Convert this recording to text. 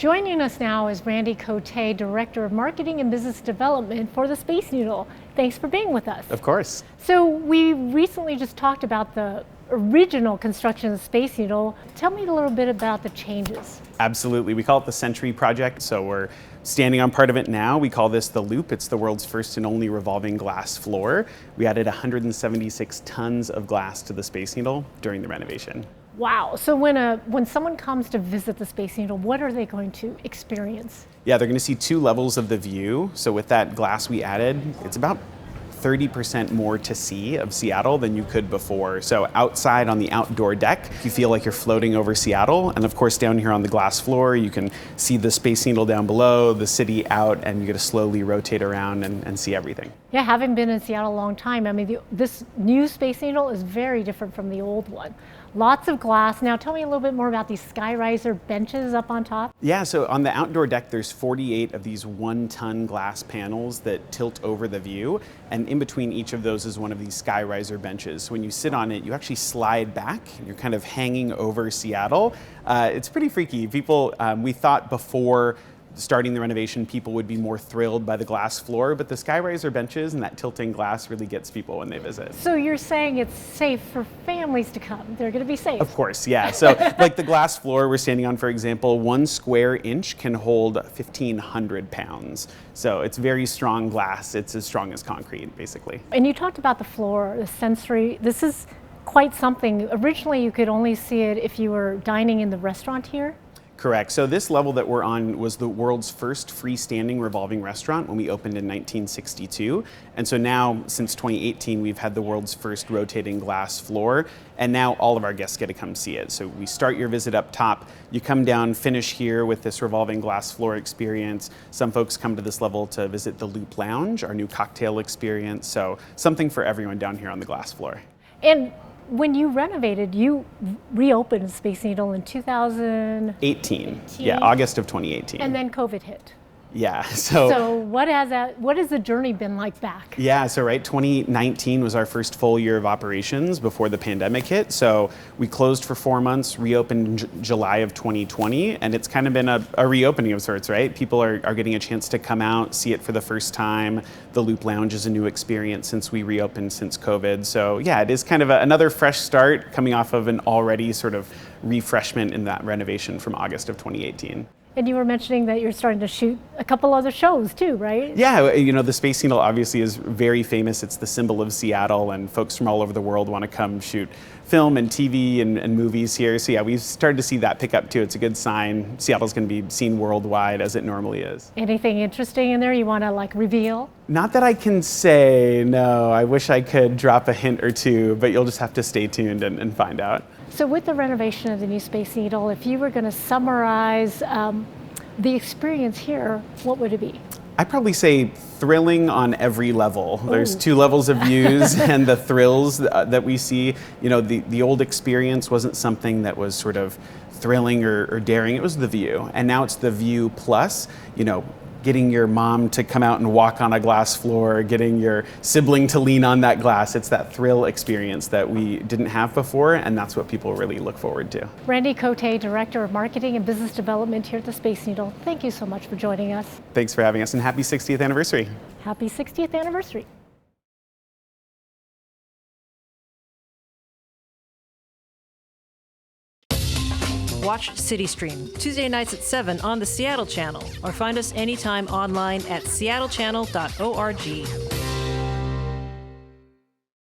Joining us now is Randy Coté, Director of Marketing and Business Development for the Space Needle. Thanks for being with us. Of course. So we recently just talked about the original construction of the Space Needle. Tell me a little bit about the changes. Absolutely. We call it the Century Project. So we're standing on part of it now. We call this the Loop. It's the world's first and only revolving glass floor. We added 176 tons of glass to the Space Needle during the renovation. Wow. So when someone comes to visit the Space Needle, what are they going to experience? Yeah, they're going to see two levels of the view. So with that glass we added, it's about 30% more to see of Seattle than you could before. So outside on the outdoor deck, you feel like you're floating over Seattle. And of course, down here on the glass floor, you can see the Space Needle down below, the city out, and you get to slowly rotate around and see everything. Yeah, having been in Seattle a long time, I mean, this new Space Needle is very different from the old one. Lots of glass. Now tell me a little bit more about these skyriser benches up on top. Yeah, so on the outdoor deck, there's 48 of these 1-ton glass panels that tilt over the view. And in between each of those is one of these skyriser benches. So when you sit on it, you actually slide back. You're kind of hanging over Seattle. It's pretty freaky. People, we thought before starting the renovation, people would be more thrilled by the glass floor, but the skyriser benches and that tilting glass really gets people when they visit. So you're saying it's safe for families to come. They're going to be safe. Of course, yeah. So like the glass floor we're standing on, for example, 1 square inch can hold 1,500 pounds. So it's very strong glass. It's as strong as concrete, basically. And you talked about the floor, the sensory. This is quite something. Originally, you could only see it if you were dining in the restaurant here. Correct. So this level that we're on was the world's first freestanding revolving restaurant when we opened in 1962. And so now, since 2018, we've had the world's first rotating glass floor. And now all of our guests get to come see it. So we start your visit up top. You come down, finish here with this revolving glass floor experience. Some folks come to this level to visit the Loop Lounge, our new cocktail experience. So something for everyone down here on the glass floor. And when you renovated, you reopened Space Needle in 2018. Yeah, August of 2018. And then COVID hit. Yeah. So what has the journey been like back? Yeah, so 2019 was our first full year of operations before the pandemic hit. So we closed for 4 months, reopened in July of 2020, and it's kind of been a reopening of sorts, right? People are getting a chance to come out, see it for the first time. The Loop Lounge is a new experience since we reopened since COVID. So yeah, it is kind of another fresh start coming off of an already sort of refreshment in that renovation from August of 2018. And you were mentioning that you're starting to shoot a couple other shows too, right? Yeah, you know, the Space Needle obviously is very famous. It's the symbol of Seattle, and folks from all over the world want to come shoot film and TV and movies here. So yeah, we've started to see that pick up too. It's a good sign. Seattle's going to be seen worldwide as it normally is. Anything interesting in there you want to like reveal? Not that I can say, no. I wish I could drop a hint or two, but you'll just have to stay tuned and find out. So with the renovation of the new Space Needle, if you were going to summarize the experience here, what would it be? I'd probably say thrilling on every level. Ooh. There's 2 levels of views and the thrills that we see. You know, the old experience wasn't something that was sort of thrilling or daring. It was the view. And now it's the view plus, you know, getting your mom to come out and walk on a glass floor, getting your sibling to lean on that glass. It's that thrill experience that we didn't have before, and that's what people really look forward to. Randy Coté, Director of Marketing and Business Development here at the Space Needle. Thank you so much for joining us. Thanks for having us, and happy 60th anniversary. Happy 60th anniversary. Watch CityStream Tuesday nights at 7 on the Seattle channel, or find us anytime online at seattle.gov.